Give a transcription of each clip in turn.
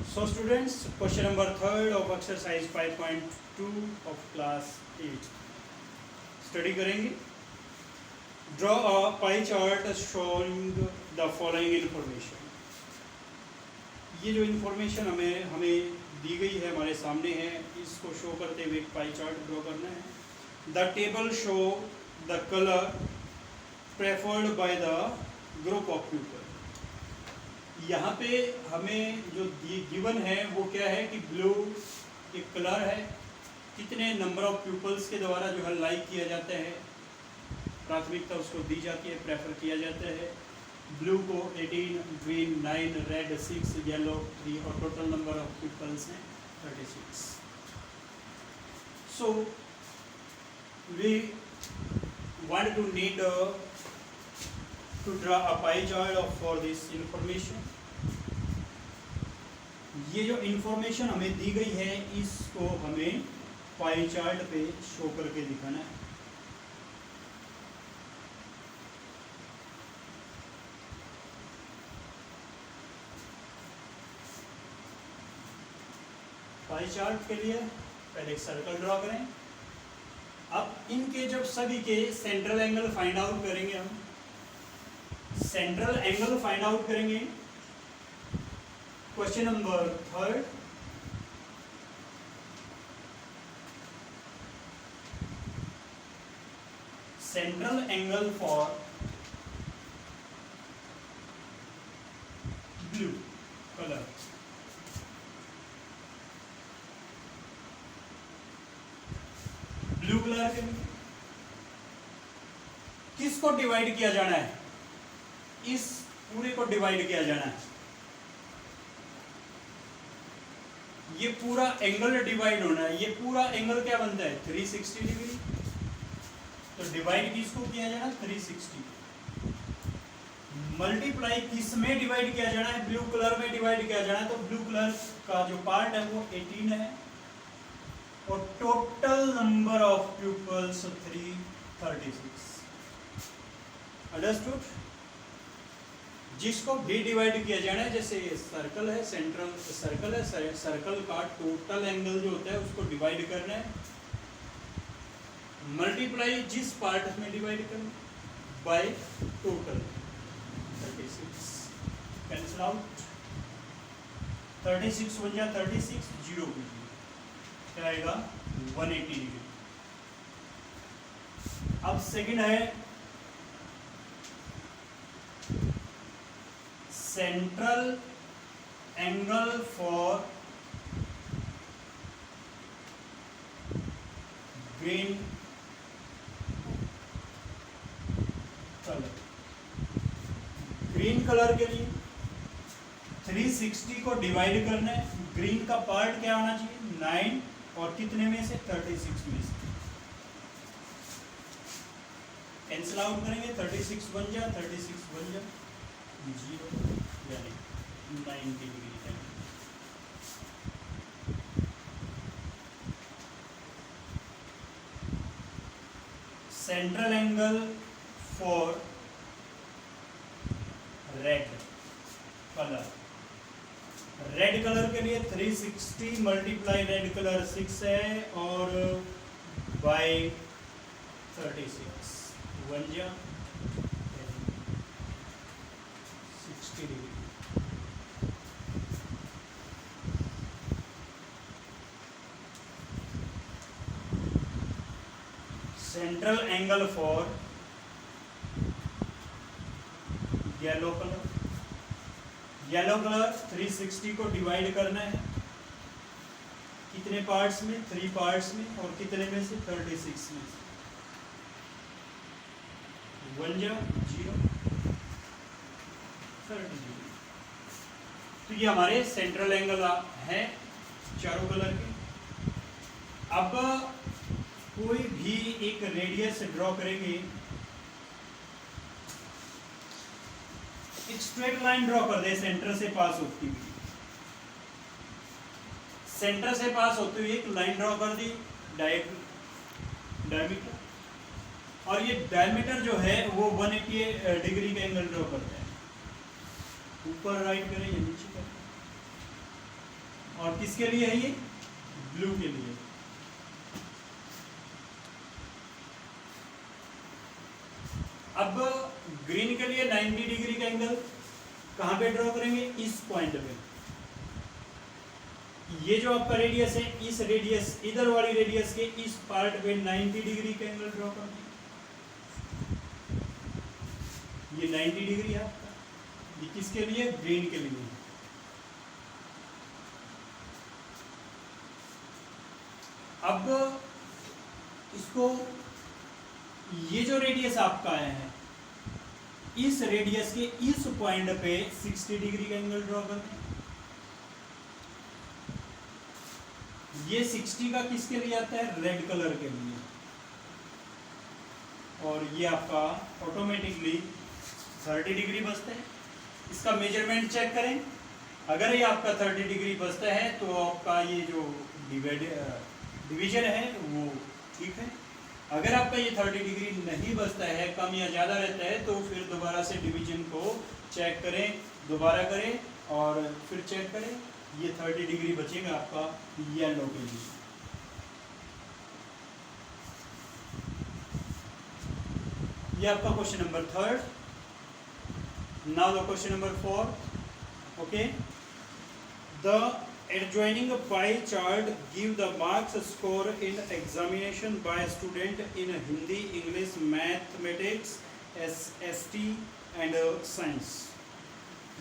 So students, question number 3 of exercise 5.2 of class 8 study करेंगे. Draw a pie chart showing the following information. ये जो information हमें दी गई है हमारे सामने है, इसको शो करते हुए एक पाई चार्ट ड्रॉ करना है. The table show the colour preferred by the group of people. यहाँ पे हमें जो गिवन है वो क्या है कि ब्लू एक कलर है. कितने नंबर ऑफ पीपल्स के द्वारा जो है लाइक किया जाता है, प्राथमिकता उसको दी जाती है, प्रेफर किया जाता है. ब्लू को 18, ग्रीन 9, रेड 6, येलो 3 और टोटल नंबर ऑफ पीपल्स हैं 36. So we want to need to draw a pie chart for this information. ये जो इंफॉर्मेशन हमें दी गई है इसको हमें पाई चार्ट पे शो करके दिखाना है. पाई चार्ट के लिए पहले एक सर्कल ड्रॉ करें. अब इनके जब सभी के सेंट्रल एंगल फाइंड आउट करेंगे, हम सेंट्रल एंगल फाइंड आउट करेंगे. Question number 3. Central angle for blue colour. Blue colour के लिए किसको डिवाइड किया जाना है? इस पूरे को डिवाइड किया जाना है. ये पूरा एंगल डिवाइड होना है. ये पूरा एंगल क्या बनता है? 360 डिग्री. तो डिवाइड किसको किया जाना? 360. मल्टीप्लाई किस में डिवाइड किया जाना है? ब्लू कलर में डिवाइड किया जाना है. तो ब्लू कलर का जो पार्ट है वो 18 है और total number of peoples 336. Understood? जिसको भी डिवाइड किया जाना है, जैसे ये सर्कल है, सेंट्रल सर्कल है, सर्कल का टोटल एंगल जो होता है उसको डिवाइड करना है. मल्टीप्लाई जिस पार्ट में डिवाइड करना बाय टोटल 36. Cancel out. 36 बन जाए 36, 0 क्या आएगा? 180 डिग्री. अब सेकंड है central angle for green colour. Green colour के लिए 360 को डिवाइड करना है. ग्रीन का पार्ट क्या होना चाहिए? 9 और कितने में से? 36 में से. कैंसिल आउट करेंगे. 36 बन जाए 36 बन जाए 0 यानी 90 degree. Central angle for red colour. Red colour के लिए 360 मल्टीप्लाई रेड कलर 6 है और बाय 36 बन जा 60 degree. Central angle for yellow colour. Yellow colour 360 को डिवाइड करना है. कितने पार्ट्स में? 3 पार्ट्स में और कितने में से? 36 में से. 1 जा 0 30 डिग्री. तो ये हमारे सेंट्रल एंगल है चारों कलर के. अब कोई भी एक रेडियस ड्रॉ करेंगे. एक स्ट्रेट लाइन ड्रॉ कर दे सेंटर से पास होती हुई. सेंटर से पास होती हुई एक लाइन ड्रॉ कर दी डायमीटर. और ये डायमीटर जो है वो 180 डिग्री का एंगल ड्रॉ करता है. ऊपर राइट करें या नीचे करें? किसके लिए है ये? ब्लू के लिए। अब ग्रीन के लिए 90 डिग्री का एंगल कहां पे ड्रॉ करेंगे? इस पॉइंट पे। ये जो आपका रेडियस है, इस रेडियस, इधर वाली रेडियस के इस पार्ट पे 90 डिग्री का एंगल ड्रॉ कर दें। ये 90 डिग्री है आपका। ये किसके लिए? ग्रीन के लिए। अब इसको, ये जो रेडियस आपका आया है, इस रेडियस के इस पॉइंट पे 60 डिग्री का एंगल ड्रॉ कर दें। ये 60 का किसके लिए आता है? रेड कलर के लिए। और ये आपका ऑटोमेटिकली 30 डिग्री बचता है। इसका मेजरमेंट चेक करें। अगर ये आपका 30 डिग्री बचता है तो आपका ये जो डिवीजन है वो ठीक है। अगर आपका ये 30 डिग्री नहीं बचता है, कम या ज़्यादा रहता है, तो फिर दोबारा से डिवीजन को चेक करें, दोबारा करें और फिर चेक करें। ये 30 डिग्री बचेगा आपका येलो के लिए। ये आपका question number 3। Now the question number 4। Okay, the adjoining pie chart give the marks score in examination by student in Hindi, English, Mathematics, ST and Science।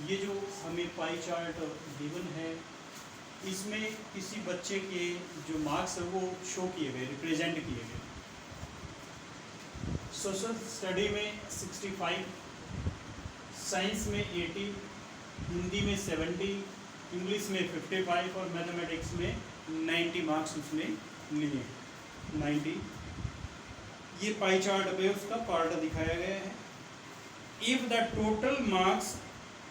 ये जो हमें पाई चार्ट गिवन है, इसमें किसी बच्चे के जो मार्क्स है वो शो किए गए, रिप्रेजेंट किए गए। सोशल स्टडी में 65, साइंस में 80, हिंदी में 70, इंग्लिश में 55 और मैथमेटिक्स में 90 मार्क्स उसने लिए। 90 ये पाई चार्ट पे उसका पार्ट दिखाया गया है। If the total marks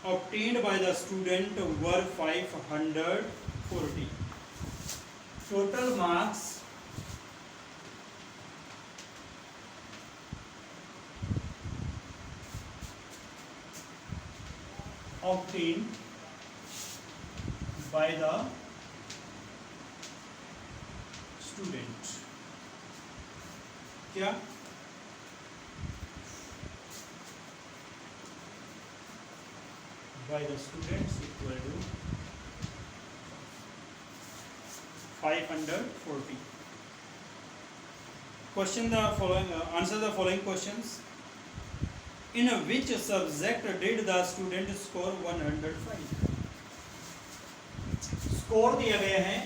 obtained by the student were 540, total marks obtained by the student, क्या? by the students equal to 540. Question the following, answer the following questions. In which subject did the student score 105? Score दिया गया है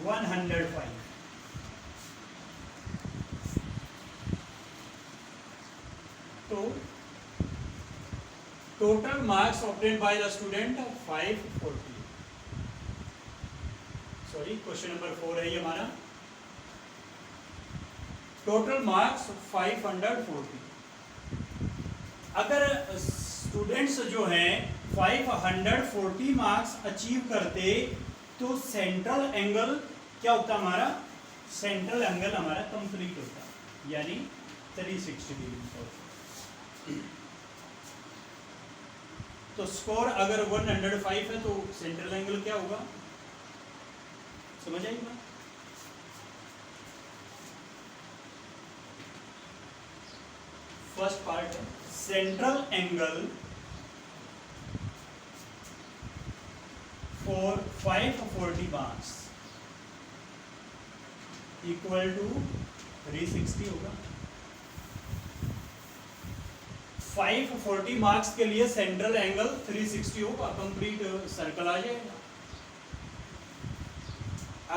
105। तो total marks obtained by the student 540। Sorry, question number 4 है ये हमारा। Total marks 540। अगर students जो हैं 540 मार्क्स अचीव करते तो सेंट्रल एंगल क्या होता हमारा? सेंट्रल एंगल हमारा कंप्लीट होता, यानी 360 डिग्री। तो स्कोर अगर 105 है तो सेंट्रल एंगल क्या होगा? समझ आई बात? फर्स्ट पार्ट है central angle for 540 marks equal to 360 होगा। 540 मार्क्स के लिए सेंट्रल एंगल 360 होगा, कंप्लीट सर्कल आ जाएगा।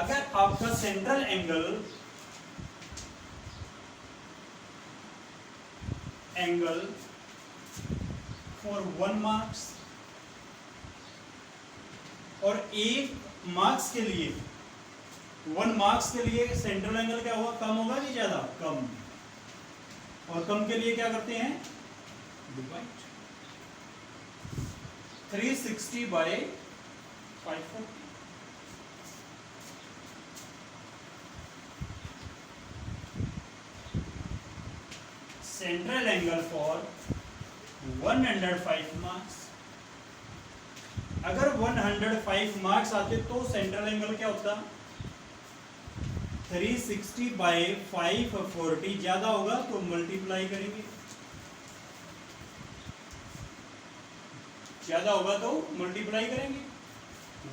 अगर आपका सेंट्रल एंगल फॉर 1 मार्क्स और 1 मार्क्स के लिए, 1 मार्क्स के लिए सेंट्रल एंगल क्या होगा? कम होगा कि ज्यादा? कम। और कम के लिए क्या करते हैं? Divide 360 by 540। Central angle for 105 marks. अगर 105 मार्क्स आते तो सेंट्रल एंगल क्या होता? 360 बाय 540, ज्यादा होगा तो मल्टीप्लाई करेंगे, ज्यादा होगा तो मल्टीप्लाई करेंगे।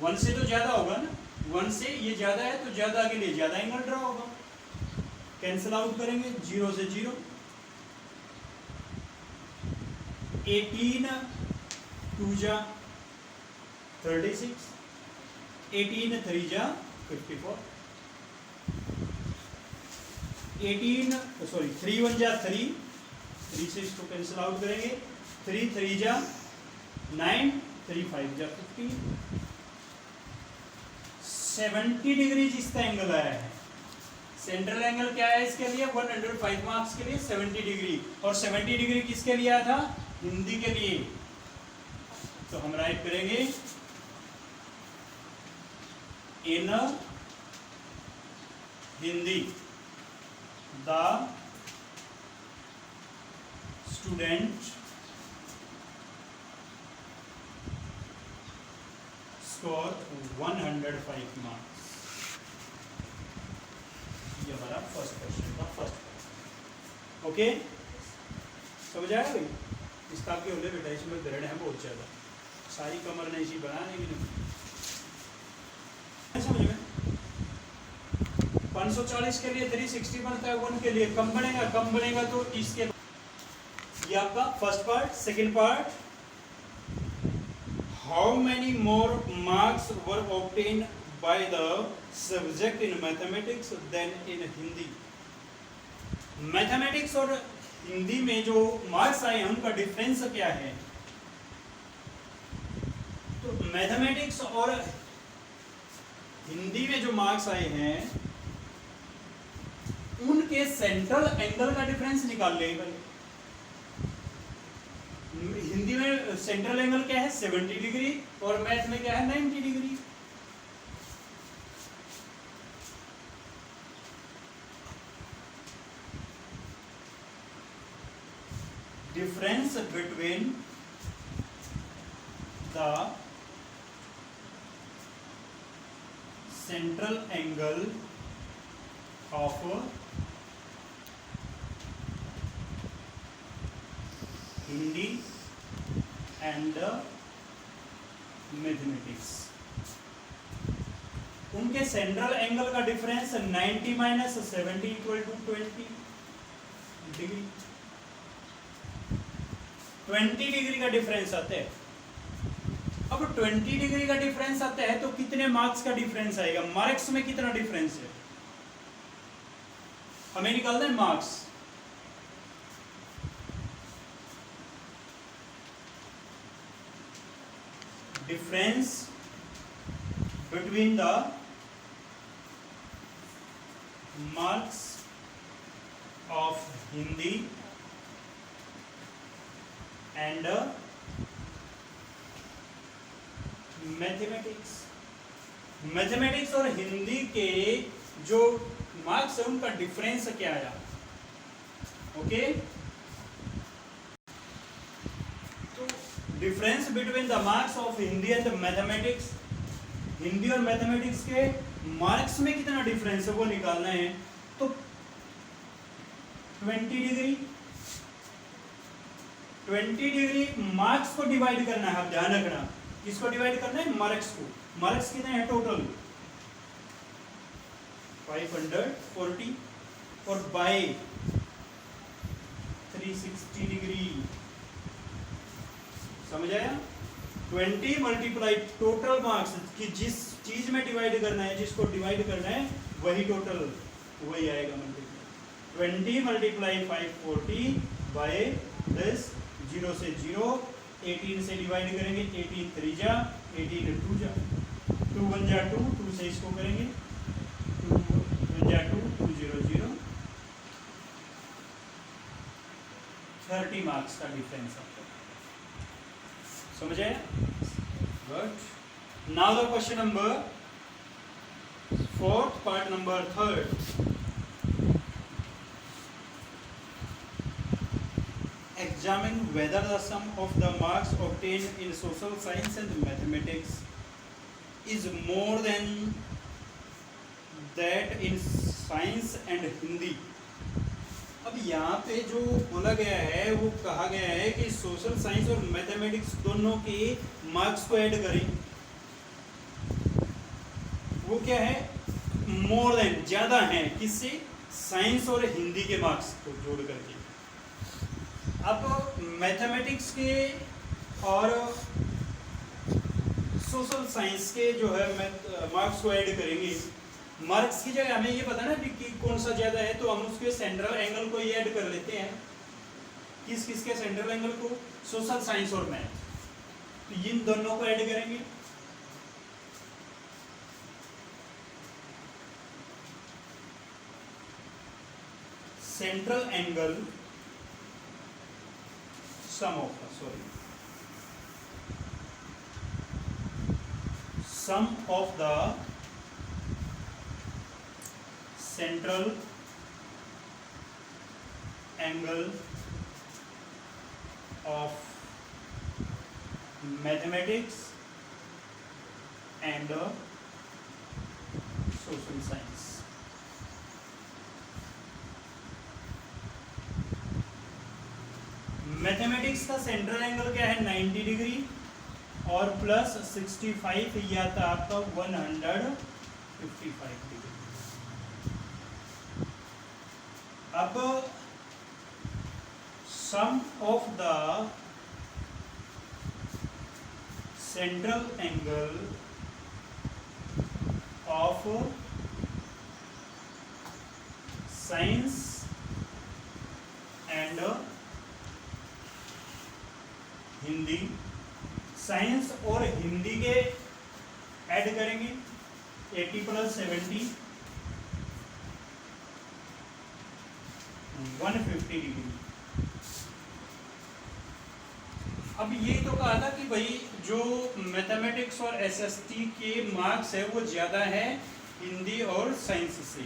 1 से तो ज्यादा होगा ना, 1 से ये ज्यादा है तो ज्यादा के लिए ज्यादा एंगल ड्रा होगा। कैंसिल आउट करेंगे, 0 से 0, 18 2 जा 36, 18 3 जा 54, 3 1 जा 3, 3 से इसको कैंसिल आउट करेंगे, 3 3 जा 9, 3 5 जा 15, 70 डिग्री जिसका एंगल आया है। सेंट्रल एंगल क्या है इसके लिए? 105 मार्क्स के लिए 70 डिग्री, और 70 डिग्री किसके लिए आया था? हिंदी के लिए। तो हम राइट करेंगे in Hindi the student score 105 marks. ये हमारा फर्स्ट क्वेश्चन था, फर्स्ट। ओके, समझ आया भाई? इस टाइप के होले बेटा, इसमें ग्रेड है बहुत ज़्यादा, सारी कमर नहीं सी बना लेकिन समझ में। 540 के लिए 360 बनता है, 1 के लिए कम बनेगा तो इसके ये आपका first part. Second part, how many more marks were obtain by the subject in mathematics than in Hindi. Mathematics और हिंदी में जो मार्क्स आए हैं उनका डिफरेंस क्या है? तो मैथमेटिक्स और हिंदी में जो मार्क्स आए हैं उनके सेंट्रल एंगल का डिफरेंस निकाल लेंगे। हिंदी में सेंट्रल एंगल क्या है? 70 डिग्री, और मैथ में क्या है? 90 degree. Difference between the central angle of Hindi and mathematics, उनके सेंट्रल एंगल का difference 90 minus 70 equal to 20 degree. 20 degree का डिफरेंस आता है। अब 20 डिग्री का डिफरेंस आता है तो कितने मार्क्स का डिफरेंस आएगा? मार्क्स में कितना डिफरेंस है हमें निकालना है, marks. Difference between the marks of Hindi and mathematics. Mathematics और हिंदी के जो मार्क्स है उनका डिफरेंस क्या आया? ओके, तो difference between the marks of Hindi and mathematics, Hindi और मैथमेटिक्स के मार्क्स में कितना डिफरेंस है वो निकालना है। तो 20 डिग्री, 20 डिग्री मार्क्स को डिवाइड करना है। आप ध्यान रखना, किसको डिवाइड करना है? मार्क्स को। मार्क्स कितने हैं टोटल? 540, और बाय 360 डिग्री। समझ आया? 20 मल्टीप्लाई टोटल मार्क्स, कि जिस चीज में डिवाइड करना है, जिसको डिवाइड करना है वही टोटल, वही आएगा मल्टीप्लाई। 20 मल्टीप्लाई 540 बाय दिस, 0 से 0, 18 से डिवाइड करेंगे, 18 3 जा 18 2 जा 2 1 जा 2, 2 से इसको करेंगे, 2 1 जा 2 2 0 0, 30 मार्क्स का डिफरेंस आता है। समझ आया? Good. Now the question number 4th, part number 3rd। examine whether the sum of the marks obtained in social science and mathematics is more than that in science and Hindi. अब यहाँ पे जो बोला गया है वो कहा गया है कि सोशल साइंस और मैथमेटिक्स दोनों के मार्क्स को ऐड करें. वो क्या है? मोर देन, ज्यादा है किससे? साइंस और हिंदी के मार्क्स को जोड़ करके. अब मैथमेटिक्स के और सोशल साइंस के जो है मार्क्स को ऐड करेंगे. मार्क्स की जगह हमें ये पता ना कि कौन सा ज्यादा है, तो हम उसके सेंट्रल एंगल को ये ऐड कर लेते हैं. किस किस के सेंट्रल एंगल को? सोशल साइंस और मैथ. तो इन दोनों को ऐड करेंगे. Central angle sum of the central angle of mathematics and social science. Mathematics का सेंट्रल एंगल क्या है? 90 डिग्री और प्लस 65 या था आपका 155 डिग्री. अब sum of the central angle of science and Hindi. Science और हिंदी के ऐड करेंगे 80 + 70 150 डिग्री. अब ये तो कहा था कि भाई जो मैथमेटिक्स और एसएसटी के मार्क्स है वो ज़्यादा है हिंदी और साइंस से.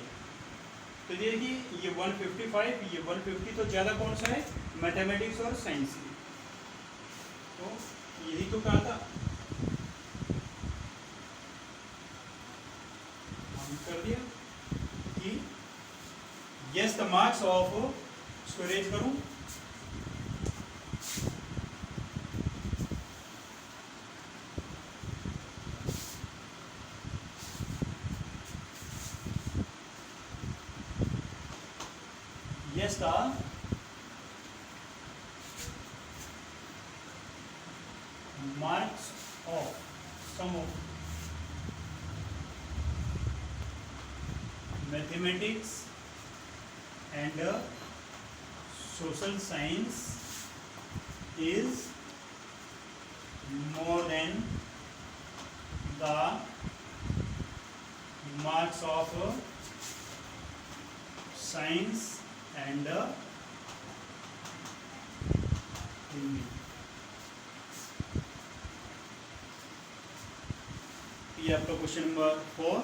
तो देखिए ये 155 ये 150 तो ज़्यादा कौन सा है? मैथमेटिक्स और साइंस से. तो यही तो कहा था, हम कर दिया कि yes the marks of, storage करूं, yes the marks of sum of mathematics and social science is more than the marks of science and Hindi. ये आपका क्वेश्चन नंबर 4.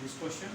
This question